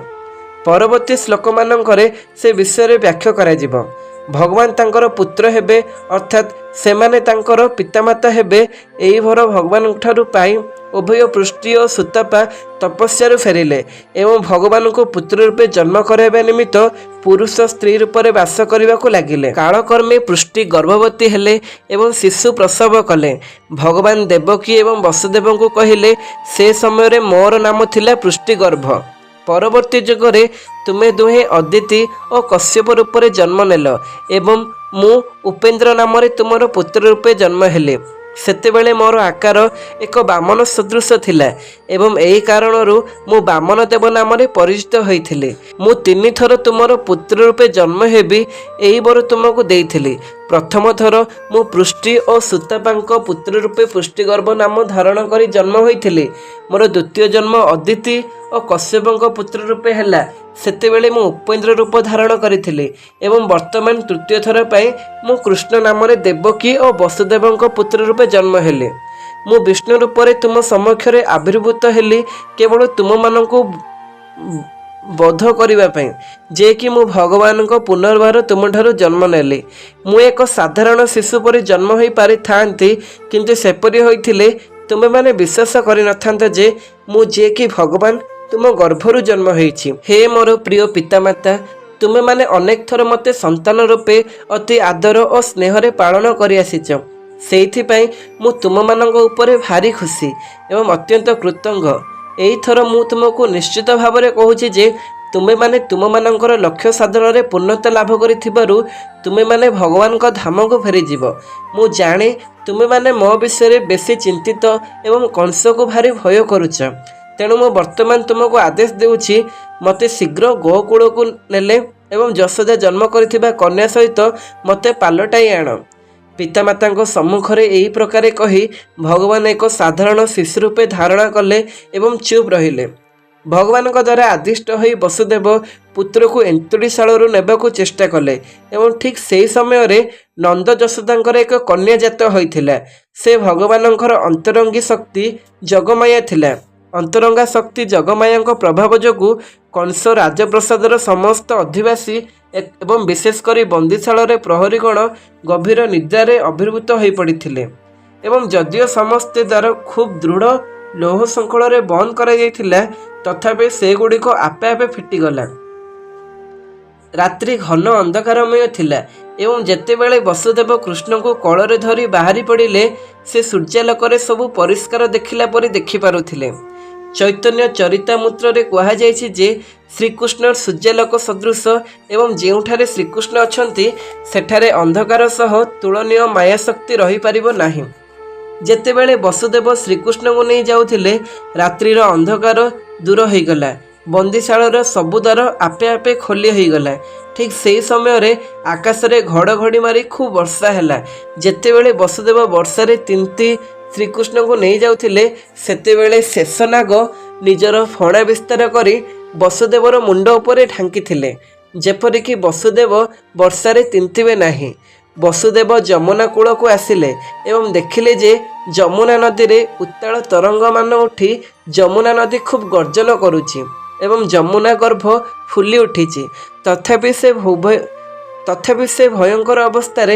परवर्ती श्लोक मानकरे से विषय व्याख्या करा जिवो। भगवान तांकर पुत्र हेबे, अर्थात सेमाने तांकर पितामाता हेबे। एई भर भगवान ठारू पाई उभय पृष्टि और सुतपा तपस्या फेरिले एवं भगवान को पुत्र रूपे जन्म कराइबा निमित्त पुरुष स्त्री रूप में बास करने को लगिले। कालक्रमे पृष्टि गर्भवती हेले एवं शिशु प्रसव कले। भगवान देवकी एवं वसुदेव को कहिले, से समय मोर नाम थिला पृष्टि गर्भ। परवर्ती जुगरे तुमे दुहे अदिति और कश्यप रूप में जन्म नेल एवं मु उपेन्द्र नाम तुमर पुत्र रूपे जन्म हेले। सेतेबेले मोर आकार एक बामन सदृश थिला एवं एही कारणरू मु बामन देव नाम परिचित होइथिले। मु 3 थर तुमर पुत्र रूपे जन्म हेबी एही बर तुमको देइथिली। प्रथम थर मु पृष्टि और सुतपांक पुत्र रूपे पुष्टिगर्भ नाम धारण करी जन्म होइथिली। मोर द्वितीय जन्म अदिति और कश्यपंक पुत्र रूपे हैला। सेतेबेले मु उपेन्द्र रूप धारण करिथिली एवं वर्तमान तृतीय थर पई मु कृष्ण नाम देवकी और वसुदेवंक पुत्र रूपे जन्म हेले। मु विष्णु रूप तुम समक्षरे आविर्भूत हेली केवल तुम मानकु बोध करने जे कि मु भगवान को पुनर्बार तुम ठारू जन्म नेली। मु एक साधारण शिशु परि जन्म हो पारि थांती, किंतु सेपरि होइथिले तुमे माने विश्वास करि नथांत जे मु जे कि भगवान तुम गर्भरु जन्म होइछि। हे मोर प्रिय पितामाता, तुमे माने अनेक थर मते संतान रूपे अति आदर और स्नेह रे पालन करि आसिछ। सेइथिपाई मु तुम मानक उपरे भारी खुशी एवं अत्यंत कृतज्ञ। एई थर मु तुमको निश्चित भाव में कहूँ जे ତୁମେମାନେ ତୁମମାନଙ୍କର ଲକ୍ଷ୍ୟ ସାଧନରେ ପୂର୍ଣ୍ଣତା ଲାଭ କରିଥିବାରୁ ତୁମେମାନେ ଭଗବାନଙ୍କ ଧାମକୁ ଫେରିଯିବ। ମୁଁ ଜାଣେ ତୁମେମାନେ ମୋ ବିଷୟରେ ବେଶୀ ଚିନ୍ତିତ ଏବଂ କଂସକୁ ଭାରି ଭୟ କରୁଛ। ତେଣୁ ମୁଁ ବର୍ତ୍ତମାନ ତୁମକୁ ଆଦେଶ ଦେଉଛି, ମୋତେ ଶୀଘ୍ର ଗୋକୁଳକୁ ନେଲେ ଏବଂ ଯଶୋଦା ଜନ୍ମ କରିଥିବା କନ୍ୟା ସହିତ ମୋତେ ପାଲଟାଇ ଆଣ। ପିତାମାତାଙ୍କ ସମ୍ମୁଖରେ ଏହି ପ୍ରକାରେ କହି ଭଗବାନ ଏକ ସାଧାରଣ ଶିଶୁ ରୂପେ ଧାରଣା କଲେ ଏବଂ ଚୁପ୍ ରହିଲେ। ଭଗବାନଙ୍କ ଦ୍ୱାରା ଆଦିଷ୍ଟ ହୋଇ ବସୁଦେବ ପୁତ୍ରକୁ ଏନ୍ତୁଡ଼ିଶାଳରୁ ନେବାକୁ ଚେଷ୍ଟା କଲେ ଏବଂ ଠିକ୍ ସେହି ସମୟରେ ନନ୍ଦ ଯଶୋଦାଙ୍କର ଏକ କନ୍ୟା ଜାତ ହୋଇଥିଲା। ସେ ଭଗବାନଙ୍କର ଅନ୍ତରଙ୍ଗୀ ଶକ୍ତି ଜଗମାୟା ଥିଲା। ଅନ୍ତରଙ୍ଗା ଶକ୍ତି ଜଗମାୟାଙ୍କ ପ୍ରଭାବ ଯୋଗୁଁ କଂସ ରାଜପ୍ରସାଦର ସମସ୍ତ ଅଧିବାସୀ ଏବଂ ବିଶେଷ କରି ବନ୍ଦୀଶାଳରେ ପ୍ରହରୀଗଣ ଗଭୀର ନିଦ୍ରାରେ ଅଭିଭୂତ ହୋଇପଡ଼ିଥିଲେ ଏବଂ ଯଦିଓ ସମସ୍ତେ ଦ୍ୱାର ଖୁବ୍ ଦୃଢ଼ ଲୌହ ଶୃଙ୍ଖଳରେ ବନ୍ଦ କରାଯାଇଥିଲା, ତଥାପି ସେଗୁଡ଼ିକ ଆପେ ଆପେ ଫିଟିଗଲା। ରାତ୍ରି ଘନ ଅନ୍ଧକାରମୟ ଥିଲା ଏବଂ ଯେତେବେଳେ ବସୁଦେବ କୃଷ୍ଣଙ୍କୁ କୋଳରେ ଧରି ବାହାରି ପଡ଼ିଲେ, ସେ ସୂର୍ଯ୍ୟାଲୋକରେ ସବୁ ପରିଷ୍କାର ଦେଖିଲା ପରି ଦେଖିପାରୁଥିଲେ। ଚୈତନ୍ୟ ଚରିତାମୃତରେ କୁହାଯାଇଛି ଯେ ଶ୍ରୀକୃଷ୍ଣ ସୂର୍ଯ୍ୟାଲୋକ ସଦୃଶ ଏବଂ ଯେଉଁଠାରେ ଶ୍ରୀକୃଷ୍ଣ ଅଛନ୍ତି ସେଠାରେ ଅନ୍ଧକାର ସହ ତୁଳନୀୟ ମାୟାଶକ୍ତି ରହିପାରିବ ନାହିଁ। ଯେତେବେଳେ ବସୁଦେବ ଶ୍ରୀକୃଷ୍ଣଙ୍କୁ ନେଇ ଯାଉଥିଲେ, ରାତ୍ରିର ଅନ୍ଧକାର ଦୂର ହୋଇଗଲା। ବନ୍ଦୀଶାଳର ସବୁ ଦ୍ୱାର ଆପେ ଆପେ ଖୋଲି ହୋଇଗଲା। ଠିକ୍ ସେହି ସମୟରେ ଆକାଶରେ ଘଡ଼ଘଡ଼ି ମାରି ଖୁବ୍ ବର୍ଷା ହେଲା। ଯେତେବେଳେ ବସୁଦେବ ବର୍ଷାରେ ତିନ୍ତି ଶ୍ରୀକୃଷ୍ଣଙ୍କୁ ନେଇ ଯାଉଥିଲେ, ସେତେବେଳେ ଶେଷନାଗ ନିଜର ଫଣା ବିସ୍ତାର କରି ବସୁଦେବର ମୁଣ୍ଡ ଉପରେ ଢାଙ୍କିଥିଲେ, ଯେପରିକି ବସୁଦେବ ବର୍ଷାରେ ତିନ୍ତିବେ ନାହିଁ। ବସୁଦେବ ଯମୁନା କୂଳକୁ ଆସିଲେ ଏବଂ ଦେଖିଲେ ଯେ ଯମୁନା ନଦୀରେ ଉତ୍ତାଳ ତରଙ୍ଗମାନ ଉଠି ଯମୁନା ନଦୀ ଖୁବ୍ ଗର୍ଜନ କରୁଛି ଏବଂ ଯମୁନା ଗର୍ଭ ଫୁଲି ଉଠିଛି। ତଥାପି ସେ ଭୟଙ୍କର ଅବସ୍ଥାରେ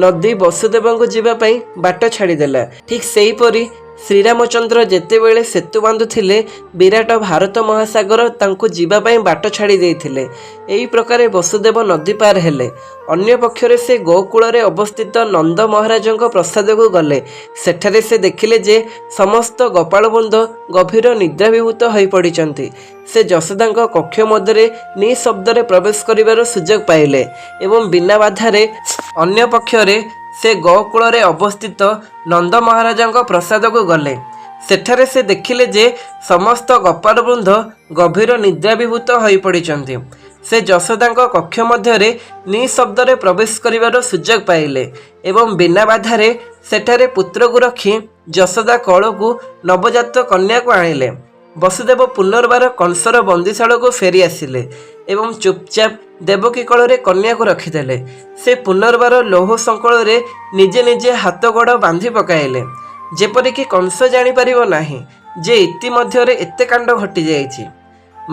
ନଦୀ ବସୁଦେବଙ୍କୁ ଯିବା ପାଇଁ ବାଟ ଛାଡ଼ିଦେଲା। ଠିକ୍ ସେହିପରି ଶ୍ରୀରାମଚନ୍ଦ୍ର ଯେତେବେଳେ ସେତୁ ବାନ୍ଧୁଥିଲେ, ବିରାଟ ଭାରତ ମହାସାଗର ତାଙ୍କୁ ଯିବା ପାଇଁ ବାଟ ଛାଡ଼ି ଦେଇଥିଲେ। ଏହି ପ୍ରକାରେ ବସୁଦେବ ନଦୀ ପାର ହେଲେ। ଅନ୍ୟ ପକ୍ଷରେ ସେ ଗୋକୁଳରେ ଅବସ୍ଥିତ ନନ୍ଦ ମହାରାଜଙ୍କ ପ୍ରସାଦକୁ ଗଲେ। ସେଠାରେ ସେ ଦେଖିଲେ ଯେ ସମସ୍ତ ଗୋପାଳବୃନ୍ଦ ଗଭୀର ନିଦ୍ରାଭିଭୂତ ହୋଇପଡ଼ିଛନ୍ତି। ସେ ଯଶୋଦାଙ୍କ କକ୍ଷ ମଧ୍ୟରେ ନିଃଶବ୍ଦରେ ପ୍ରବେଶ କରିବାର ସୁଯୋଗ ପାଇଲେ ଏବଂ ବିନା ବାଧାରେ ଅନ୍ୟ ପକ୍ଷରେ ସେ ଗୋକୁଳରେ ଅବସ୍ଥିତ ନନ୍ଦ ମହାରାଜଙ୍କ ପ୍ରସାଦକୁ ଗଲେ। ସେଠାରେ ସେ ଦେଖିଲେ ଯେ ସମସ୍ତ ଗୋପାଳବୃନ୍ଦ ଗଭୀର ନିଦ୍ରାଭିଭୂତ ହୋଇପଡ଼ିଛନ୍ତି। ସେ ଯଶୋଦାଙ୍କ କକ୍ଷ ମଧ୍ୟରେ ନିଃଶବ୍ଦରେ ପ୍ରବେଶ କରିବାର ସୁଯୋଗ ପାଇଲେ ଏବଂ ବିନା ବାଧାରେ ସେଠାରେ ପୁତ୍ରକୁ ରଖି ଯଶୋଦା କୋଳକୁ ନବଜାତ କନ୍ୟାକୁ ଆଣିଲେ। ବସୁଦେବ ପୁନର୍ବାର କଂସର ବନ୍ଦୀଶାଳକୁ ଫେରି ଆସିଲେ ଏବଂ ଚୁପଚାପ ଦେବକୀ କୋଳରେ କନ୍ୟାକୁ ରଖିଦେଲେ। ସେ ପୁନର୍ବାର ଲୌହ ଶଙ୍କଳରେ ନିଜେ ନିଜେ ହାତ ଗୋଡ଼ ବାନ୍ଧି ପକାଇଲେ, ଯେପରିକି କଂସ ଜାଣିପାରିବ ନାହିଁ ଯେ ଇତିମଧ୍ୟରେ ଏତେ କାଣ୍ଡ ଘଟିଯାଇଛି।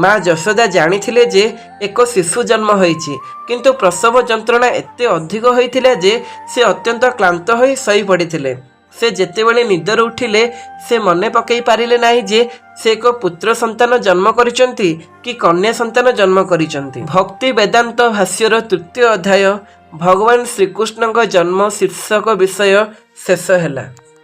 ମା ଯଶୋଦା ଜାଣିଥିଲେ ଯେ ଏକ ଶିଶୁ ଜନ୍ମ ହୋଇଛି, କିନ୍ତୁ ପ୍ରସବ ଯନ୍ତ୍ରଣା ଏତେ ଅଧିକ ହୋଇଥିଲା ଯେ ସେ ଅତ୍ୟନ୍ତ କ୍ଳାନ୍ତ ହୋଇ ଶୋଇପଡ଼ିଥିଲେ। ସେ ଯେତେବେଳେ ନିଦରୁ ଉଠିଲେ, ସେ ମନେ ପକାଇ ପାରିଲେ ନାହିଁ ଯେ ସେ ଏକ ପୁତ୍ର ସନ୍ତାନ ଜନ୍ମ କରିଛନ୍ତି କି କନ୍ୟା ସନ୍ତାନ ଜନ୍ମ କରିଛନ୍ତି। ଭକ୍ତି ବେଦାନ୍ତ ଭାଷ୍ୟର ତୃତୀୟ ଅଧ୍ୟାୟ ଭଗବାନ ଶ୍ରୀକୃଷ୍ଣଙ୍କ ଜନ୍ମ ଶୀର୍ଷକ ବିଷୟ ଶେଷ ହେଲା।